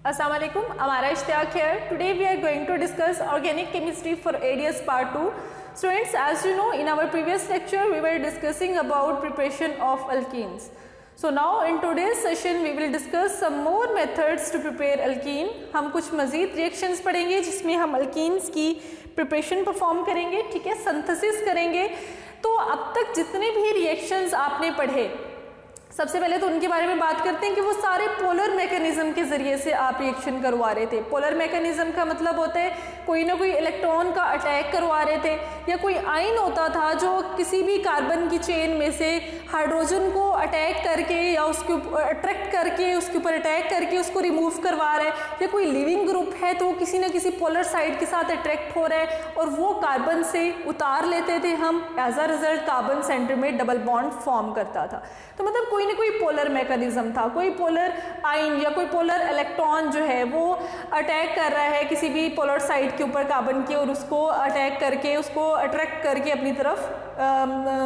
Assalamu alaikum, Amara Ishtiyaq here. Today we are going to discuss organic chemistry for ADS part 2. Students, as you know, in our previous lecture we were discussing about preparation of alkenes. So now in today's session we will discuss some more methods to prepare alkene. हम कुछ मज़ीद reactions पढ़ेंगे जिसमें हम alkenes की preparation perform करेंगे, ठीक है, synthesis करेंगे. तो अब तक जितने भी reactions आपने पढ़े, सबसे पहले तो उनके बारे में बात करते हैं कि वो सारे पोलर मैकेनिज्म के जरिए से आप रिएक्शन करवा रहे थे. पोलर मैकेनिज्म का मतलब होता है कोई ना कोई इलेक्ट्रॉन का अटैक करवा रहे थे, या कोई आयन होता था जो किसी भी कार्बन की चेन में से हाइड्रोजन को अटैक करके या उसके ऊपर अट्रैक्ट करके उसके ऊपर अटैक करके उसको रिमूव करवा रहा है, या कोई लिविंग ग्रुप है तो वो किसी ना किसी पोलर साइड के साथ अट्रैक्ट हो रहा है और वो कार्बन से उतार लेते थे हम. As a result carbon centre में डबल बॉन्ड फॉर्म करता था. तो मतलब कोई ना कोई पोलर मैकेनिज्म था, कोई पोलर आयन या कोई पोलर इलेक्ट्रॉन जो है वो अटैक कर रहा है किसी भी पोलर साइड के ऊपर कार्बन की और उसको अटैक करके उसको अट्रैक्ट करके अपनी तरफ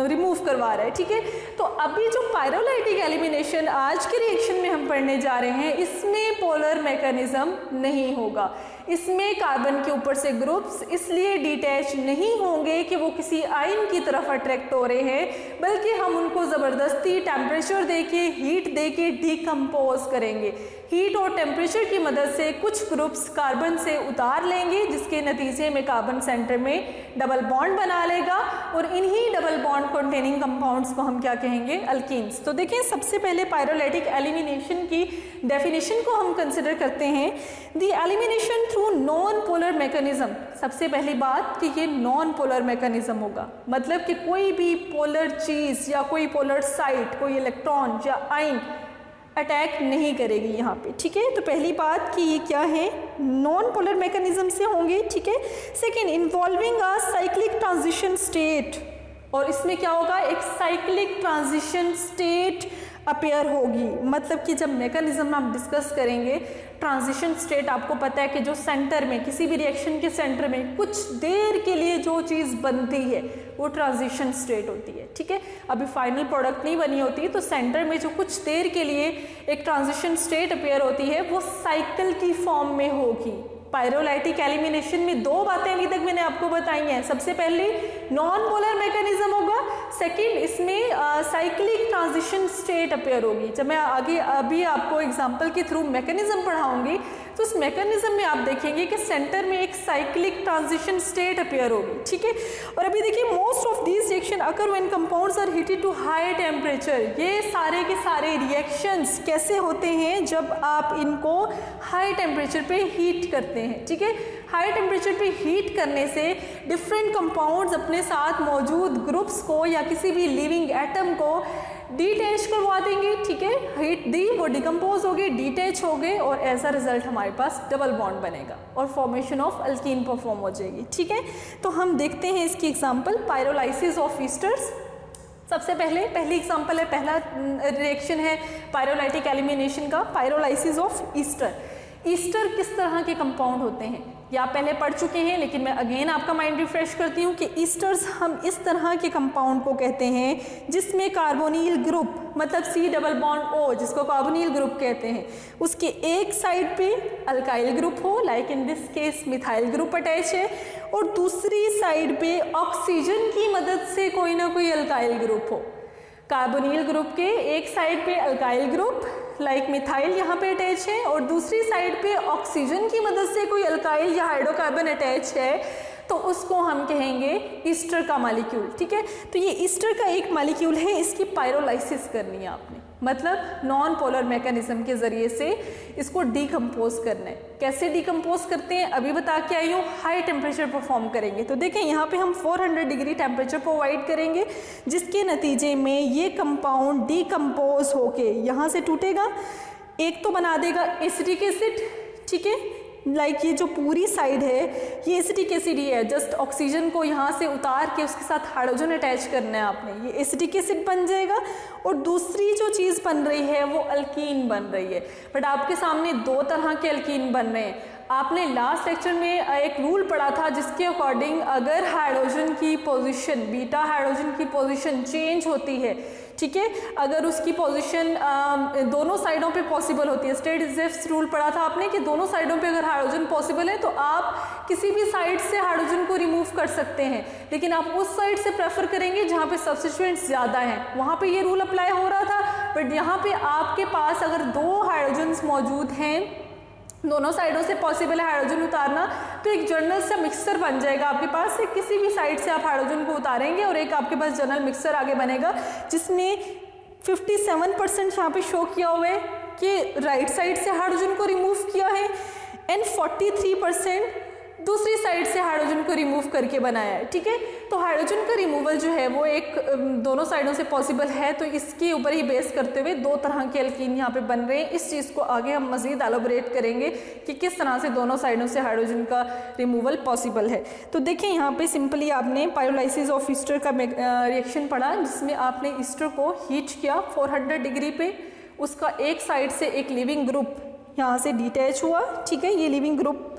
रिमूव करवा रहा है, ठीक है. तो अभी जो पायरोलाइटिक एलिमिनेशन आज के रिएक्शन में हम पढ़ने जा रहे हैं इसमें पोलर मैकेनिज्म नहीं होगा. इसमें कार्बन के ऊपर से ग्रुप्स इसलिए डिटैच नहीं होंगे कि वो किसी आयन की तरफ अट्रैक्ट हो रहे हैं, बल्कि हम उनको ज़बरदस्ती टेम्परेचर देके हीट देके डिकम्पोज करेंगे. हीट और टेम्परेचर की मदद से कुछ ग्रुप्स कार्बन से उतार लेंगे जिसके नतीजे में कार्बन सेंटर में डबल बॉन्ड बना लेगा और इन्हीं डबल बॉन्ड कंटेनिंग कंपाउंड्स को हम क्या कहेंगे, अल्कीन्स. तो देखिए सबसे पहले पायरोलाइटिक एलिमिनेशन की डेफिनेशन को हम कंसिडर करते हैं. The elimination through non polar mechanism. सबसे पहली बात कि ये नॉन पोलर मैकेनिज्म होगा, मतलब कि कोई भी पोलर चीज़ या कोई पोलर साइट, कोई इलेक्ट्रॉन या आयन अटैक नहीं करेगी यहाँ पे, ठीक है. तो पहली बात कि ये क्या है, नॉन पोलर मैकेनिज्म से होंगे, ठीक है. Second, involving a cyclic transition state, और इसमें क्या होगा, एक साइक्लिक ट्रांजिशन स्टेट अपेयर होगी. मतलब कि जब मैकेनिज्म हम डिस्कस करेंगे, ट्रांजिशन स्टेट आपको पता है कि जो सेंटर में किसी भी रिएक्शन के सेंटर में कुछ देर के लिए जो चीज़ बनती है वो ट्रांजिशन स्टेट होती है, ठीक है. अभी फाइनल प्रोडक्ट नहीं बनी होती, तो सेंटर में जो कुछ देर के लिए एक ट्रांजिशन स्टेट अपेयर होती है वो साइकिल की फॉर्म में होगी. पायरोलाइटिक एलिमिनेशन में दो बातें अभी तक मैंने आपको बताई हैं. सबसे पहले नॉन पोलर मैकेनिज्म होगा, सेकंड इसमें साइक्लिक ट्रांजिशन स्टेट अपेयर होगी. जब मैं आगे अभी आपको एग्जांपल के थ्रू मैकेनिज्म पढ़ाऊंगी तो उस मैकेनिज्म में आप देखेंगे कि सेंटर में एक साइक्लिक ट्रांजिशन स्टेट अपेयर होगी, ठीक है. और अभी देखिए most of these reaction occur when compounds are heated to high temperature. ये सारे के सारे रिएक्शंस कैसे होते हैं, जब आप इनको हाई टेम्परेचर पे हीट करते हैं, ठीक है. हाई टेम्परेचर पे हीट करने से डिफरेंट कंपाउंड्स अपने साथ मौजूद ग्रुप्स को या किसी भी लिविंग एटम को डिटैच करवा देंगे, ठीक है. हीट दी, वो डिकम्पोज हो गए, डिटैच हो गए और एज अ रिजल्ट हमारे पास डबल बॉन्ड बनेगा और फॉर्मेशन ऑफ अल्कीन परफॉर्म हो जाएगी, ठीक है. तो हम देखते हैं इसकी एग्जांपल, पायरोलाइसिस ऑफ ईस्टर्स. सबसे पहली एग्जांपल है, पहला रिएक्शन है पायरोलाइटिक एलिमिनेशन का, पायरोलाइसिस ऑफ ईस्टर. ईस्टर किस तरह के कंपाउंड होते हैं ये आप पहले पढ़ चुके हैं, लेकिन मैं अगेन आपका माइंड रिफ्रेश करती हूँ कि ईस्टर्स हम इस तरह के कंपाउंड को कहते हैं जिसमें कार्बोनिल ग्रुप, मतलब C डबल बॉन्ड O जिसको कार्बोनिल ग्रुप कहते हैं, उसके एक साइड पे अल्काइल ग्रुप हो, like in this case methyl group attach है, और दूसरी साइड पे ऑक्सीजन की मदद से कोई ना कोई अल्काइल ग्रुप हो. कार्बोनिल ग्रुप के एक साइड पे अल्काइल ग्रुप लाइक मिथाइल यहाँ पे अटैच है और दूसरी साइड पे ऑक्सीजन की मदद से कोई अल्काइल या हाइड्रोकार्बन अटैच है, तो उसको हम कहेंगे ईस्टर का मॉलिक्यूल, ठीक है. तो ये ईस्टर का एक मॉलिक्यूल है, इसकी पायरोलाइसिस करनी है आपने, मतलब नॉन पोलर मैकेनिज्म के जरिए से इसको डिकम्पोज करना है. कैसे डिकम्पोज करते हैं अभी बता के आई हूँ, हाई टेम्परेचर परफॉर्म करेंगे. तो देखें यहाँ पे हम 400 डिग्री टेम्परेचर प्रोवाइड करेंगे जिसके नतीजे में ये कंपाउंड डिकम्पोज होके यहाँ से टूटेगा. एक तो बना देगा एसिटिक एसिड, ठीक है, लाइक ये जो पूरी साइड है ये एसिटिक एसिड ही है, जस्ट ऑक्सीजन को यहाँ से उतार के उसके साथ हाइड्रोजन अटैच करना है आपने, ये एसिटिक एसिड बन जाएगा. और दूसरी जो चीज़ बन रही है वो अल्कीन बन रही है. बट आपके सामने दो तरह के अल्कीन बन रहे हैं. आपने लास्ट लेक्चर में एक रूल पढ़ा था जिसके अकॉर्डिंग अगर हाइड्रोजन की पोजीशन, बीटा हाइड्रोजन की पोजीशन चेंज होती है ठीक है। अगर उसकी पोजीशन दोनों साइडों पे पॉसिबल होती है, स्टेट-ज़ेफ़्स रूल पढ़ा था आपने कि दोनों साइडों पे अगर हाइड्रोजन पॉसिबल है तो आप किसी भी साइड से हाइड्रोजन को रिमूव कर सकते हैं, लेकिन आप उस साइड से प्रेफर करेंगे जहाँ पे सब्स्टिट्यूएंट्स ज़्यादा हैं। वहाँ पे ये रूल अप्लाई हो रहा था, बट यहाँ पे आपके पास अगर 2 हाइड्रोजन्स मौजूद हैं, दोनों साइडों से पॉसिबल है हाइड्रोजन उतारना, तो एक जनरल सा मिक्सचर बन जाएगा आपके पास से। किसी भी साइड से आप हाइड्रोजन को उतारेंगे और एक आपके पास जनरल मिक्सचर आगे बनेगा, जिसमें 57% यहाँ पे शो किया हुआ है कि राइट साइड से हाइड्रोजन को रिमूव किया है, एंड 43% दूसरी साइड से हाइड्रोजन को रिमूव करके बनाया है, ठीक है। तो हाइड्रोजन का रिमूवल जो है वो एक दोनों साइडों से पॉसिबल है, तो इसके ऊपर ही बेस करते हुए 2 तरह के एल्कीन यहाँ पे बन रहे हैं। इस चीज़ को आगे हम मज़ीद एलोबरेट करेंगे कि किस तरह से दोनों साइडों से हाइड्रोजन का रिमूवल पॉसिबल है। तो देखिए यहाँ पे सिंपली आपने पायरोलाइसिस ऑफ ईस्टर का रिएक्शन पढ़ा, जिसमें आपने ईस्टर को हीट किया 400 डिग्री पे, उसका एक साइड से एक लिविंग ग्रुप यहाँ से डिटैच हुआ, ठीक है। ये लिविंग ग्रुप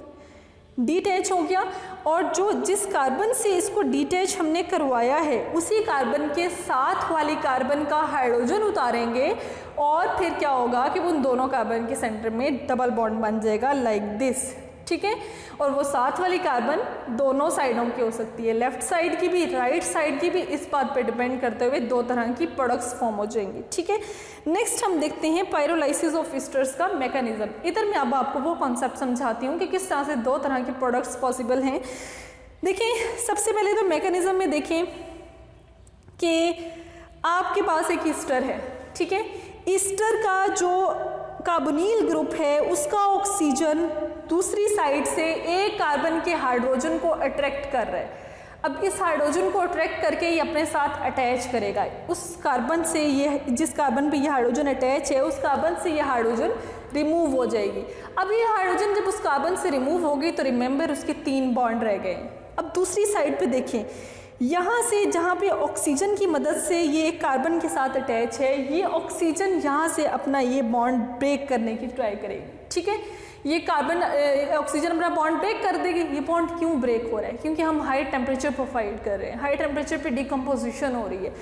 डिटैच हो गया, और जिस कार्बन से इसको डिटैच हमने करवाया है उसी कार्बन के साथ वाली कार्बन का हाइड्रोजन उतारेंगे, और फिर क्या होगा कि उन दोनों कार्बन के सेंटर में डबल बॉन्ड बन जाएगा लाइक दिस, ठीक है। और वो साथ वाली कार्बन दोनों साइडों की हो सकती है, लेफ्ट साइड की भी, राइट साइड की भी। इस बात पे डिपेंड करते हुए 2 तरह की प्रोडक्ट्स फॉर्म हो जाएंगी, ठीक है। नेक्स्ट हम देखते हैं पायरोलाइसिस ऑफ ईस्टर्स का मैकेनिज्म। इधर मैं अब आपको वो कॉन्सेप्ट समझाती हूँ कि किस तरह से 2 तरह के प्रोडक्ट्स पॉसिबल हैं। देखिए सबसे पहले तो मैकेनिज्म में देखें कि आपके पास एक ईस्टर है, ठीक है। ईस्टर का जो कार्बोनिल ग्रुप है उसका ऑक्सीजन दूसरी साइड से एक कार्बन के हाइड्रोजन को अट्रैक्ट कर रहा है। अब इस हाइड्रोजन को अट्रैक्ट करके ये अपने साथ अटैच करेगा उस कार्बन से, ये जिस कार्बन पे ये हाइड्रोजन अटैच है उस कार्बन से ये हाइड्रोजन रिमूव हो जाएगी। अब ये हाइड्रोजन जब उस कार्बन से रिमूव होगी तो रिमेंबर उसके 3 बॉन्ड रह गए। अब दूसरी साइड पे देखें, यहाँ से जहाँ पे ऑक्सीजन की मदद से ये कार्बन के साथ अटैच है, ये ऑक्सीजन यहाँ से अपना ये बॉन्ड ब्रेक करने की ट्राई करेगी, ठीक है। ये कार्बन ऑक्सीजन अपना बॉन्ड ब्रेक कर देगी। ये बॉन्ड क्यों ब्रेक हो रहा है? क्योंकि हम हाई टेम्परेचर प्रोवाइड कर रहे हैं, हाई टेम्परेचर पे डिकम्पोजिशन हो रही है।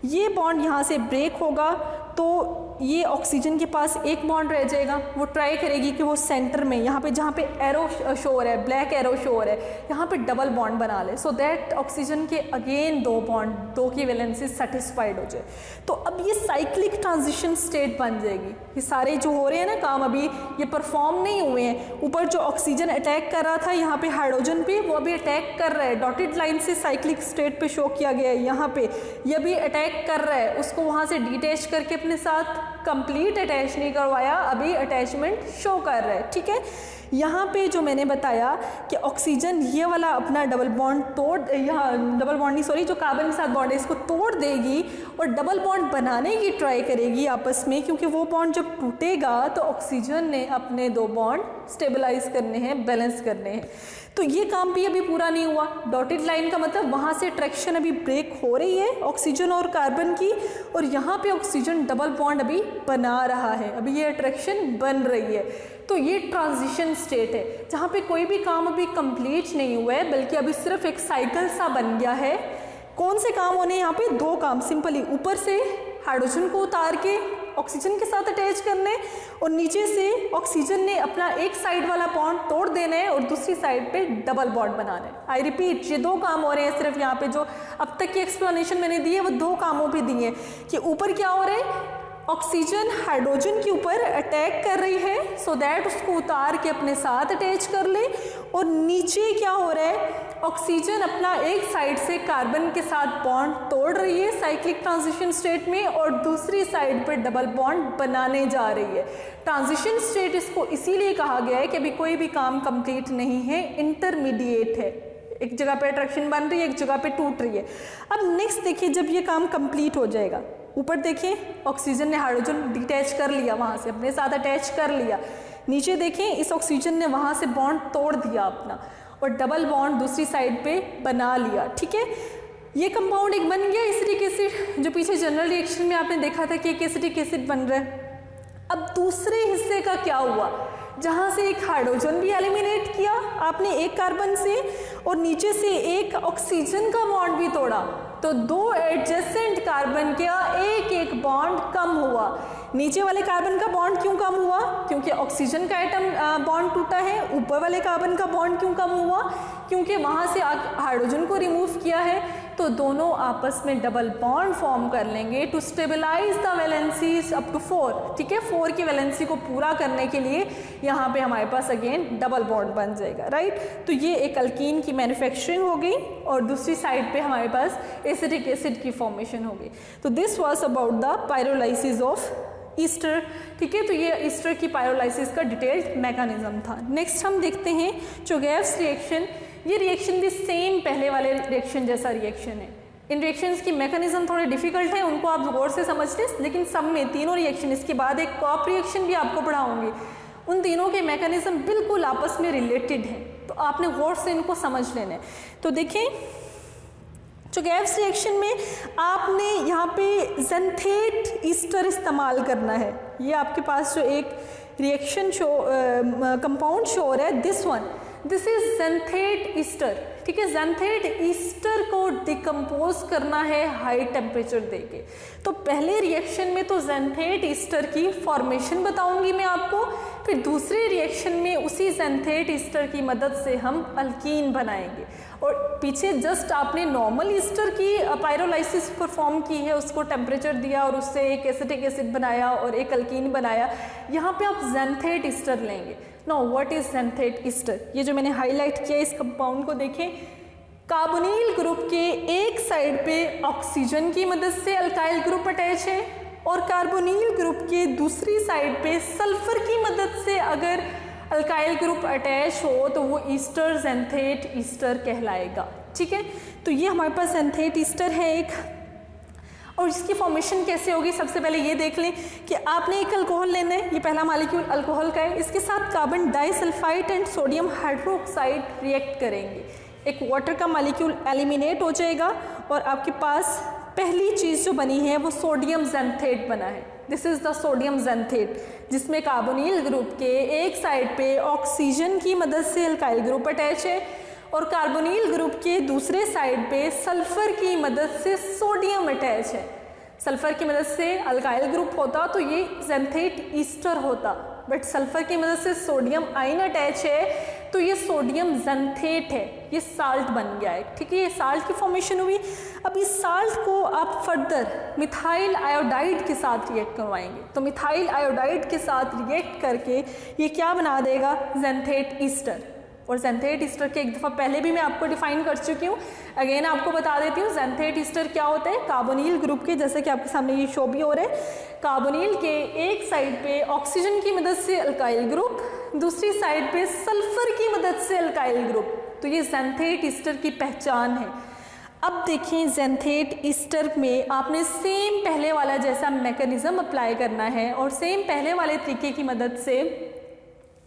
ये बॉन्ड यहाँ से ब्रेक होगा तो ये ऑक्सीजन के पास एक बॉन्ड रह जाएगा। वो ट्राई करेगी कि वो सेंटर में यहाँ पे जहाँ पे एरो शो हो रहा है, ब्लैक एरो शो हो रहा है, यहाँ पे डबल बॉन्ड बना ले, सो दैट ऑक्सीजन के अगेन 2 बॉन्ड, 2 की वैलेंसी सेटिस्फाइड हो जाए। तो अब ये साइक्लिक ट्रांजिशन स्टेट बन जाएगी। ये सारे जो हो रहे हैं ना काम, अभी ये परफॉर्म नहीं हुए हैं। ऊपर जो ऑक्सीजन अटैक कर रहा था यहाँ पे हाइड्रोजन पे, वो अभी अटैक कर रहा है, डॉटेड लाइन से साइक्लिक स्टेट पे शो किया गया है। यहाँ पे ये भी अटैक कर रहा है, उसको वहाँ से डिटैच करके अपने साथ कंप्लीट अटैच नहीं करवाया, अभी अटैचमेंट शो कर रहा है, ठीक है। यहाँ पे जो मैंने बताया कि ऑक्सीजन ये वाला अपना डबल बॉन्ड तोड़, यहाँ डबल बॉन्ड नहीं सॉरी, जो कार्बन के साथ बॉन्ड है इसको तोड़ देगी और डबल बॉन्ड बनाने की ट्राई करेगी आपस में, क्योंकि वो बॉन्ड जब टूटेगा तो ऑक्सीजन ने अपने 2 बॉन्ड स्टेबलाइज करने हैं, बैलेंस करने हैं। तो ये काम भी अभी पूरा नहीं हुआ। डॉटेड लाइन का मतलब वहाँ से अट्रैक्शन अभी ब्रेक हो रही है ऑक्सीजन और कार्बन की, और यहाँ पे ऑक्सीजन डबल बॉन्ड अभी बना रहा है, अभी ये अट्रैक्शन बन रही है। तो ये ट्रांजिशन स्टेट है जहाँ पे कोई भी काम अभी कंप्लीट नहीं हुआ है, बल्कि अभी सिर्फ एक साइकिल सा बन गया है। कौन से काम होने यहाँ पे? 2 काम सिंपली, ऊपर से हाइड्रोजन को उतार के ऑक्सीजन के साथ अटैच करने, और नीचे से ऑक्सीजन ने अपना एक साइड वाला बॉन्ड तोड़ देना है और दूसरी साइड पे डबल बॉन्ड बनाना है। आई रिपीट, ये 2 काम हो रहे हैं सिर्फ यहाँ पे। जो अब तक की एक्सप्लेनेशन मैंने दी है वो 2 कामों पे दी है कि ऊपर क्या हो रहा है, ऑक्सीजन हाइड्रोजन के ऊपर अटैक कर रही है सो दैट उसको उतार के अपने साथ अटैच कर ले, और नीचे क्या हो रहा है, ऑक्सीजन अपना एक साइड से कार्बन के साथ बॉन्ड तोड़ रही है साइक्लिक ट्रांजिशन स्टेट में, और दूसरी साइड पर डबल बॉन्ड बनाने जा रही है। ट्रांजिशन स्टेट इसको इसीलिए कहा गया है कि अभी कोई भी काम कंप्लीट नहीं है, इंटरमीडिएट है। एक जगह पे अट्रैक्शन बन रही है, एक जगह पे टूट रही है। अब नेक्स्ट देखिए, जब ये काम कंप्लीट हो जाएगा, ऊपर देखें ऑक्सीजन ने हाइड्रोजन डिटैच कर लिया, वहाँ से अपने साथ अटैच कर लिया। नीचे देखें इस ऑक्सीजन ने वहाँ से बॉन्ड तोड़ दिया अपना, और डबल बॉन्ड दूसरी साइड पे बना लिया, ठीक है। ये कंपाउंड एक बन गया एसिटिक एसिड, जो पीछे जनरल रिएक्शन में आपने देखा था कि एक एसिटिक एसिड बन रहा है। अब दूसरे हिस्से का क्या हुआ, जहाँ से एक हाइड्रोजन भी एलिमिनेट किया आपने एक कार्बन से, और नीचे से एक ऑक्सीजन का बॉन्ड भी तोड़ा, तो दो एडजेसेंट कार्बन का एक एक बॉन्ड कम हुआ। नीचे वाले कार्बन का बॉन्ड क्यों कम हुआ? क्योंकि ऑक्सीजन का एटम बॉन्ड टूटा है। ऊपर वाले कार्बन का बॉन्ड क्यों कम हुआ? क्योंकि वहाँ से हाइड्रोजन को रिमूव किया है। तो दोनों आपस में डबल बॉन्ड फॉर्म कर लेंगे to stabilise the valencies up to 4। ठीक है, 4 की वैलेंसी को पूरा करने के लिए यहाँ पे हमारे पास अगेन डबल बॉन्ड बन जाएगा, राइट। तो ये एक अल्कीन की मैन्युफैक्चरिंग हो गई और दूसरी साइड पे हमारे पास एसिटिक एसिड की फॉर्मेशन हो गई। तो this was about the pyrolysis of Easter. ठीक है, तो ये ईस्टर की पायरोलाइसिस का डिटेल्ड मैकेनिज्म था। नेक्स्ट हम देखते हैं चोगेव्स रिएक्शन। ये रिएक्शन भी सेम पहले वाले रिएक्शन जैसा रिएक्शन है। इन रिएक्शंस की मैकेनिज्म थोड़े डिफिकल्ट हैं, उनको आप गौर से समझ लें, लेकिन सब में तीनों रिएक्शन, इसके बाद एक कॉप रिएक्शन भी आपको पढ़ाऊंगी, उन तीनों के मैकेनिज्म बिल्कुल आपस में रिलेटेड हैं, तो आपने गौर से इनको समझ लेना है। तो देखें चोगेव्स रिएक्शन में आपने यहाँ पे ज़ेंथेट ईस्टर इस्तेमाल करना है। ये आपके पास जो एक रिएक्शन कंपाउंड शो हो रहा है, दिस इज ज़ेंथेट ईस्टर। ठीक है, ज़ेंथेट ईस्टर को डिकम्पोज करना है हाई टेम्परेचर देके। तो पहले रिएक्शन में तो ज़ेंथेट ईस्टर की फॉर्मेशन बताऊंगी मैं आपको, फिर दूसरे रिएक्शन में उसी ज़ेंथेट ईस्टर की मदद से हम अल्कीन बनाएंगे। और पीछे जस्ट आपने नॉर्मल ईस्टर की पायरोलाइसिस परफॉर्म की है, उसको टेम्परेचर दिया और उससे एक एसिटिक एसिड बनाया और एक अल्कीन बनाया। यहाँ पे आप ज़ेंथेट ईस्टर लेंगे। No, what is xanthate ester? ये जो मैंने हाईलाइट किया इस कंपाउंड को देखें, कार्बोनिल ग्रुप के एक साइड पे ऑक्सीजन की मदद से अल्काइल ग्रुप अटैच है और कार्बोनिल ग्रुप के दूसरी साइड पे सल्फर की मदद से अगर अल्काइल ग्रुप अटैच हो तो वो ईस्टर ज़ेंथेट ईस्टर कहलाएगा। ठीक है, तो ये हमारे पास ज़ेंथेट ईस्टर है एक। और इसकी फॉर्मेशन कैसे होगी, सबसे पहले ये देख लें कि आपने एक अल्कोहल लेना है, ये पहला मॉलिक्यूल अल्कोहल का है, इसके साथ carbon disulphide and sodium hydroxide react करेंगे, एक वाटर का मॉलिक्यूल एलिमिनेट हो जाएगा और आपके पास पहली चीज़ जो बनी है वो सोडियम ज़ेंथेट बना है। दिस इज़ द सोडियम ज़ेंथेट, जिसमें कार्बोनिल ग्रुप के एक साइड पे ऑक्सीजन की मदद से अल्काइल ग्रुप अटैच है और कार्बोनिल ग्रुप के दूसरे साइड पे सल्फर की मदद से सोडियम अटैच है। सल्फर की मदद से अल्काइल ग्रुप होता तो ये ज़ेंथेट ईस्टर होता, बट सल्फर की मदद से सोडियम आयन अटैच है तो ये सोडियम ज़ेंथेट है, ये साल्ट बन गया है। ठीक है, ये साल्ट की फॉर्मेशन हुई। अब इस साल्ट को आप फर्दर मिथाइल आयोडाइड के साथ रिएक्ट करवाएंगे, तो मिथाइल आयोडाइड के साथ रिएक्ट करके ये क्या बना देगा, ज़ेंथेट ईस्टर। और ज़ेंथेट ईस्टर के एक दफ़ा पहले भी मैं आपको डिफाइन कर चुकी हूँ, अगेन आपको बता देती हूँ। ज़ेंथेट ईस्टर क्या होता है, कार्बोनिल ग्रुप के, जैसे कि आपके सामने ये शो भी हो रहा है, कार्बोनिल के एक साइड पे ऑक्सीजन की मदद से अल्काइल ग्रुप, दूसरी साइड पे सल्फर की मदद से अल्काइल ग्रुप, तो ये ज़ेंथेट ईस्टर की पहचान है। अब देखें ज़ेंथेट ईस्टर में आपने सेम पहले वाला जैसा मैकेनिज्म अप्लाई करना है और सेम पहले वाले तरीके की मदद से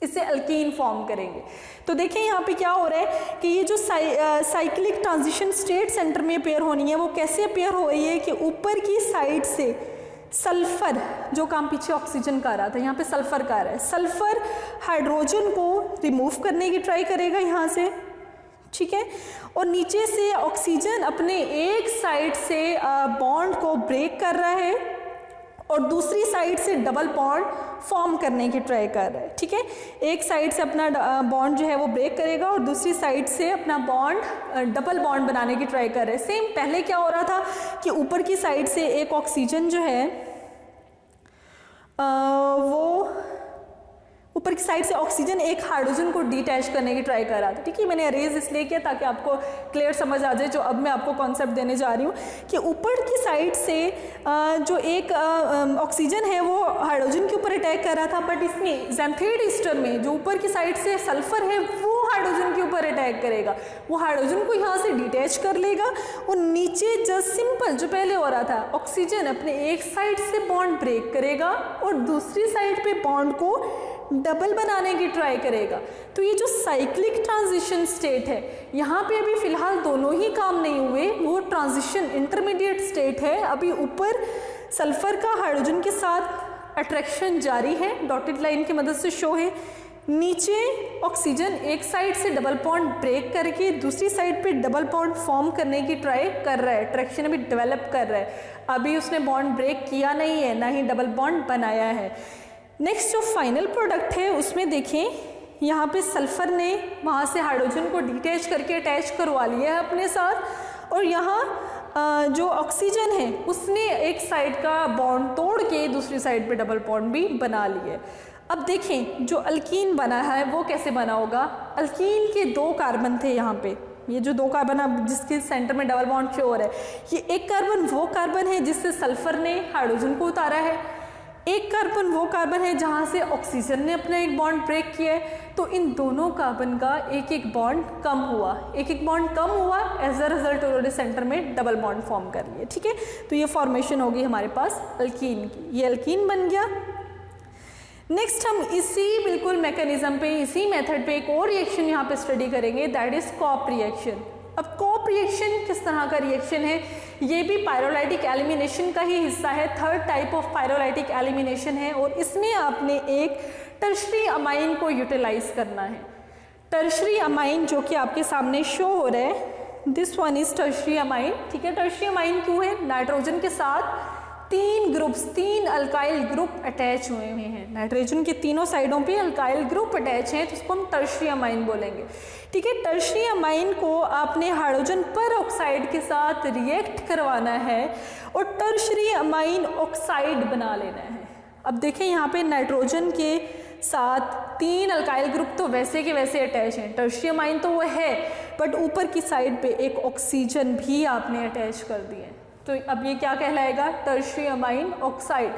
इसे अल्कीन फॉर्म करेंगे। तो देखें यहाँ पे क्या हो रहा है कि ये जो साइक्लिक ट्रांजिशन स्टेट सेंटर में अपेयर होनी है वो कैसे अपेयर हो रही है कि ऊपर की साइड से सल्फर, जो काम पीछे ऑक्सीजन का रहा था यहाँ पे सल्फर का रहा है, सल्फर हाइड्रोजन को रिमूव करने की ट्राई करेगा यहाँ से, ठीक है, और नीचे से ऑक्सीजन अपने एक साइड से बॉन्ड को ब्रेक कर रहा है और दूसरी साइड से डबल बॉन्ड फॉर्म करने की ट्राई कर रहा है। ठीक है, एक साइड से अपना बॉन्ड जो है वो ब्रेक करेगा और दूसरी साइड से अपना बॉन्ड डबल बॉन्ड बनाने की ट्राई कर रहे हैं। सेम पहले क्या हो रहा था कि ऊपर की साइड से एक ऑक्सीजन जो है वो ऊपर की साइड से ऑक्सीजन एक हाइड्रोजन को डिटैच करने की ट्राई कर रहा था। ठीक है, मैंने अरेज इसलिए किया ताकि आपको क्लियर समझ आ जाए जो अब मैं आपको कॉन्सेप्ट देने जा रही हूँ कि ऊपर की साइड से जो एक ऑक्सीजन है वो हाइड्रोजन के ऊपर अटैक कर रहा था, बट इसमें ज़ेंथेट ईस्टर में जो ऊपर की साइड से सल्फर है वो हाइड्रोजन के ऊपर अटैक करेगा, वो हाइड्रोजन को यहाँ से डिटैच कर लेगा और नीचे जस्ट सिंपल जो पहले हो रहा था ऑक्सीजन अपने एक साइड से बॉन्ड ब्रेक करेगा और दूसरी साइड पे बॉन्ड को डबल बनाने की ट्राई करेगा। तो ये जो साइक्लिक ट्रांजिशन स्टेट है यहाँ पे अभी फिलहाल दोनों ही काम नहीं हुए, वो ट्रांजिशन इंटरमीडिएट स्टेट है। अभी ऊपर सल्फर का हाइड्रोजन के साथ अट्रैक्शन जारी है, डॉटेड लाइन की मदद से शो है, नीचे ऑक्सीजन एक साइड से डबल बॉन्ड ब्रेक करके दूसरी साइड पे डबल बॉन्ड फॉर्म करने की ट्राई कर रहा है, अट्रैक्शन अभी डेवलप कर रहा है, अभी उसने बॉन्ड ब्रेक किया नहीं है, ना ही डबल बॉन्ड बनाया है। नेक्स्ट जो फाइनल प्रोडक्ट है उसमें देखें, यहाँ पे सल्फर ने वहाँ से हाइड्रोजन को डिटैच करके अटैच करवा लिया है अपने साथ, और यहाँ जो ऑक्सीजन है उसने एक साइड का बॉन्ड तोड़ के दूसरी साइड पे डबल बॉन्ड भी बना लिया है। अब देखें जो अल्कीन बना है वो कैसे बना होगा। अल्कीन के 2 कार्बन थे यहाँ पे, ये जो 2 कार्बन अब जिसके सेंटर में डबल बॉन्ड शो हो रहा है, ये एक कार्बन वो कार्बन है जिससे सल्फर ने हाइड्रोजन को उतारा है, एक कार्बन वो कार्बन है जहाँ से ऑक्सीजन ने अपना एक बॉन्ड ब्रेक किया है। तो इन दोनों कार्बन का एक एक बॉन्ड कम हुआ, एक एक बॉन्ड कम हुआ, एज अ रिजल्ट उन्होंने सेंटर में डबल बॉन्ड फॉर्म कर लिए। ठीक है, तो ये फॉर्मेशन होगी हमारे पास अल्कीन की, ये अल्कीन बन गया। नेक्स्ट हम इसी बिल्कुल मैकेनिज्म पे, इसी मेथड पे एक और रिएक्शन यहाँ पे स्टडी करेंगे, दैट इज कॉप रिएक्शन। अब कॉप रिएक्शन किस तरह का रिएक्शन है, ये भी पायरोलाइटिक एलिमिनेशन का ही हिस्सा है, थर्ड टाइप ऑफ पायरोलाइटिक एलिमिनेशन है, और इसमें आपने एक टर्शरी अमाइन को यूटिलाइज करना है। टर्शरी अमाइन जो कि आपके सामने शो हो रहा है, this one is tertiary amine. ठीक है, टर्शरी अमाइन क्यों है, नाइट्रोजन के साथ 3 ग्रुप्स, 3 अल्काइल ग्रुप अटैच हुए हैं, नाइट्रोजन के तीनों साइडों पे अल्काइल ग्रुप अटैच हैं, तो उसको हम टर्शरी अमाइन बोलेंगे। ठीक है, टर्शरी अमाइन को आपने हाइड्रोजन पर ऑक्साइड के साथ रिएक्ट करवाना है और टर्शरी अमाइन ऑक्साइड बना लेना है। अब देखें यहाँ पे नाइट्रोजन के साथ 3 अल्काइल ग्रुप तो वैसे के वैसे अटैच हैं, टर्शरी अमाइन तो वो है, बट ऊपर की साइड पे एक ऑक्सीजन भी आपने अटैच कर दिए। तो अब ये क्या कहलाएगा, टर्शरी अमाइन ऑक्साइड।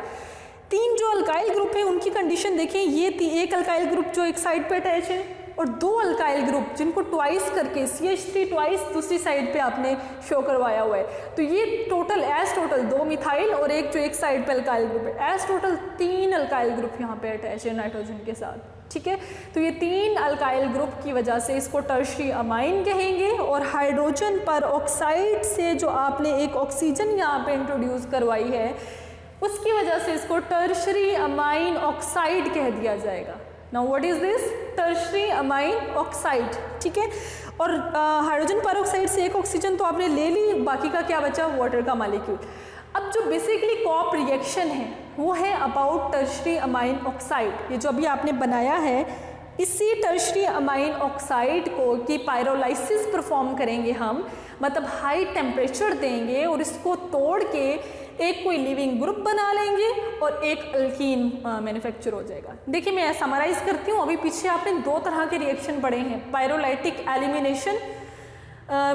3 जो अल्काइल ग्रुप है उनकी कंडीशन देखें, ये एक अल्काइल ग्रुप जो एक साइड पे अटैच है और 2 अल्काइल ग्रुप जिनको ट्वाइस करके CH3 ट्वाइस दूसरी साइड पे आपने शो करवाया हुआ है। तो ये टोटल 2 मिथाइल और एक जो एक साइड पे अल्काइल ग्रुप है, एज टोटल 3 अल्काइल ग्रुप यहाँ पे अटैच है नाइट्रोजन के साथ। ठीक है, तो ये 3 अल्काइल ग्रुप की वजह से इसको टर्शरी अमाइन कहेंगे, और हाइड्रोजन पर ऑक्साइड से जो आपने एक ऑक्सीजन यहाँ पे इंट्रोड्यूस करवाई है उसकी वजह से इसको टर्शरी अमाइन ऑक्साइड कह दिया जाएगा। Now what is this, tertiary amine oxide. ठीक है, और हाइड्रोजन पर ऑक्साइड से एक ऑक्सीजन तो आपने ले ली, बाकी का क्या बचा, वाटर का मॉलिक्यूल। अब जो बेसिकली कॉप रिएक्शन है वो है अबाउट टर्शरी अमाइन ऑक्साइड। ये जो अभी आपने बनाया है, इसी टर्शरी अमाइन ऑक्साइड को की पायरोलाइसिस परफॉर्म करेंगे हम, मतलब हाई टेम्परेचर देंगे और इसको तोड़ के एक कोई लिविंग ग्रुप बना लेंगे और एक अल्कीन मैन्युफैक्चर हो जाएगा। देखिए मैं समराइज करती हूँ, अभी पीछे आपने 2 तरह के रिएक्शन पढ़े हैं। पायरोलाइटिक एलिमिनेशन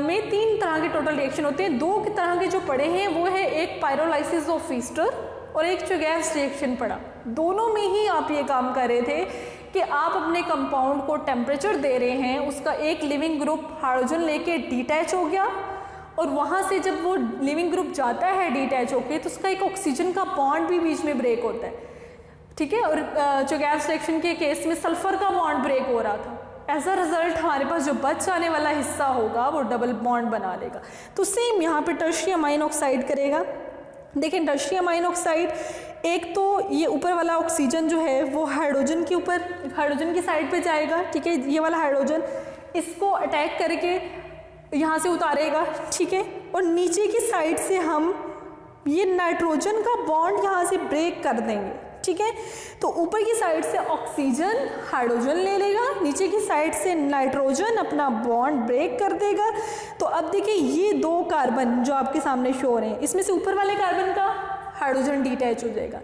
में 3 तरह के टोटल रिएक्शन होते हैं, 2 तरह के जो पढ़े हैं वो है एक पायरोलाइसिस ऑफ फीस्टर और एक चुगैव्स रिएक्शन पढ़ा। दोनों में ही आप ये काम कर रहे थे कि आप अपने कंपाउंड को टेम्परेचर दे रहे हैं, उसका एक लिविंग ग्रुप हाइड्रोजन लेके डिटैच हो गया और वहाँ से जब वो लिविंग ग्रुप जाता है डिटैच होके तो उसका एक ऑक्सीजन का बॉन्ड भी बीच में ब्रेक होता है। ठीक है, और चुगैव्स रिएक्शन के केस में सल्फर का बॉन्ड ब्रेक हो रहा था। एज अ रिजल्ट हमारे पास जो बच जाने वाला हिस्सा होगा वो डबल बॉन्ड बना लेगा। तो सेम यहाँ पे टर्शरी अमाइन ऑक्साइड करेगा। देखें टर्शरी अमाइन ऑक्साइड, एक तो ये ऊपर वाला ऑक्सीजन जो है वो हाइड्रोजन के ऊपर, हाइड्रोजन की साइड पे जाएगा। ठीक है, ये वाला हाइड्रोजन इसको अटैक करके यहाँ से उतारेगा। ठीक है, और नीचे की साइड से हम ये नाइट्रोजन का बॉन्ड यहाँ से ब्रेक कर देंगे। ठीक है, तो ऊपर की साइड से ऑक्सीजन हाइड्रोजन ले लेगा, नीचे की साइड से नाइट्रोजन अपना बॉन्ड ब्रेक कर देगा। तो अब देखिए ये 2 कार्बन जो आपके सामने शो हो रहे हैं, इसमें से ऊपर वाले कार्बन का हाइड्रोजन डिटैच हो जाएगा,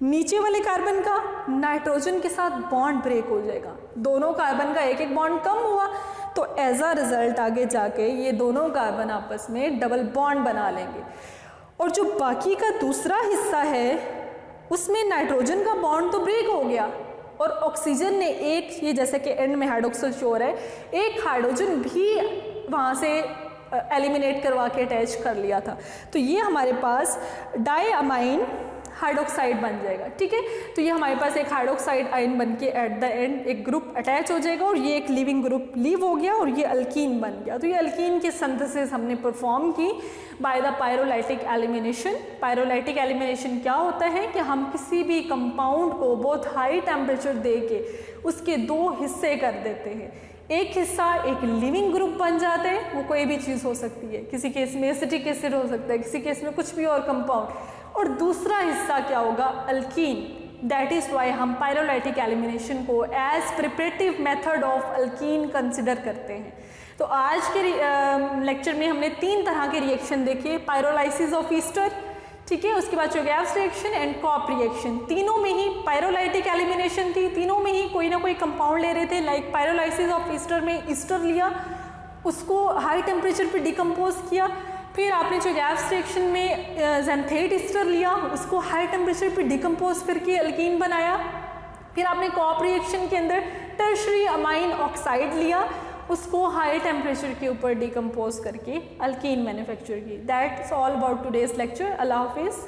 नीचे वाले कार्बन का नाइट्रोजन के साथ बॉन्ड ब्रेक हो जाएगा। दोनों कार्बन का एक एक बॉन्ड कम हुआ, तो एज अ रिजल्ट आगे जाके ये दोनों कार्बन आपस में डबल बॉन्ड बना लेंगे। और जो बाकी का दूसरा हिस्सा है उसमें नाइट्रोजन का बॉन्ड तो ब्रेक हो गया और ऑक्सीजन ने एक, ये जैसे कि एंड में हाइड्रोक्सिल शोर है, एक हाइड्रोजन भी वहाँ से एलिमिनेट करवा के अटैच कर लिया था। तो ये हमारे पास डाई अमाइन हाइड्रोक्साइड बन जाएगा, ठीक है। तो ये हमारे पास एक हाइड्रोक्साइड आयन बन के एट द एंड एक ग्रुप अटैच हो जाएगा और ये एक लिविंग ग्रुप लीव हो गया और ये अल्कीन बन गया। तो ये अल्कीन की सिंथेसिस हमने परफॉर्म की बाय द पायरोलाइटिक एलिमिनेशन। पायरोलाइटिक एलिमिनेशन क्या होता है कि हम किसी भी कंपाउंड को बहुत हाई टेम्परेचर दे के उसके दो हिस्से कर देते हैं। एक हिस्सा एक लिविंग ग्रुप बन जाते हैं, वो कोई भी चीज़ हो सकती है, किसी केस में एसिटिक एसिड हो सकता है, किसी केस में कुछ भी और कंपाउंड, और दूसरा हिस्सा क्या होगा, अल्कीन। दैट इज़ वाई हम पायरोलाइटिक एलिमिनेशन को as preparative method of alkene consider करते हैं। तो आज के लेक्चर में हमने 3 तरह के रिएक्शन देखे, पायरोलाइसिस ऑफ ईस्टर, ठीक है, उसके बाद चोगैव्स रिएक्शन एंड कॉप रिएक्शन। तीनों में ही पायरोलाइटिक एलिमिनेशन थी, तीनों में ही कोई ना कोई कंपाउंड ले रहे थे। लाइक पायरोलाइसिस ऑफ ईस्टर में ईस्टर लिया, उसको हाई टेम्परेचर पे डिकम्पोज किया, फिर आपने चोगैव्स रिएक्शन में ज़ैंथेट ईस्टर लिया, उसको हाई टेम्परेचर पे डिकम्पोज करके अल्कीन बनाया। फिर आपने कॉप रिएक्शन के अंदर टर्शरी अमाइन ऑक्साइड लिया, उसको हाई टेम्परेचर के ऊपर डिकम्पोज करके अल्कीन मैन्युफैक्चर की। That's all about today's lecture. अल्लाह हाफिज़।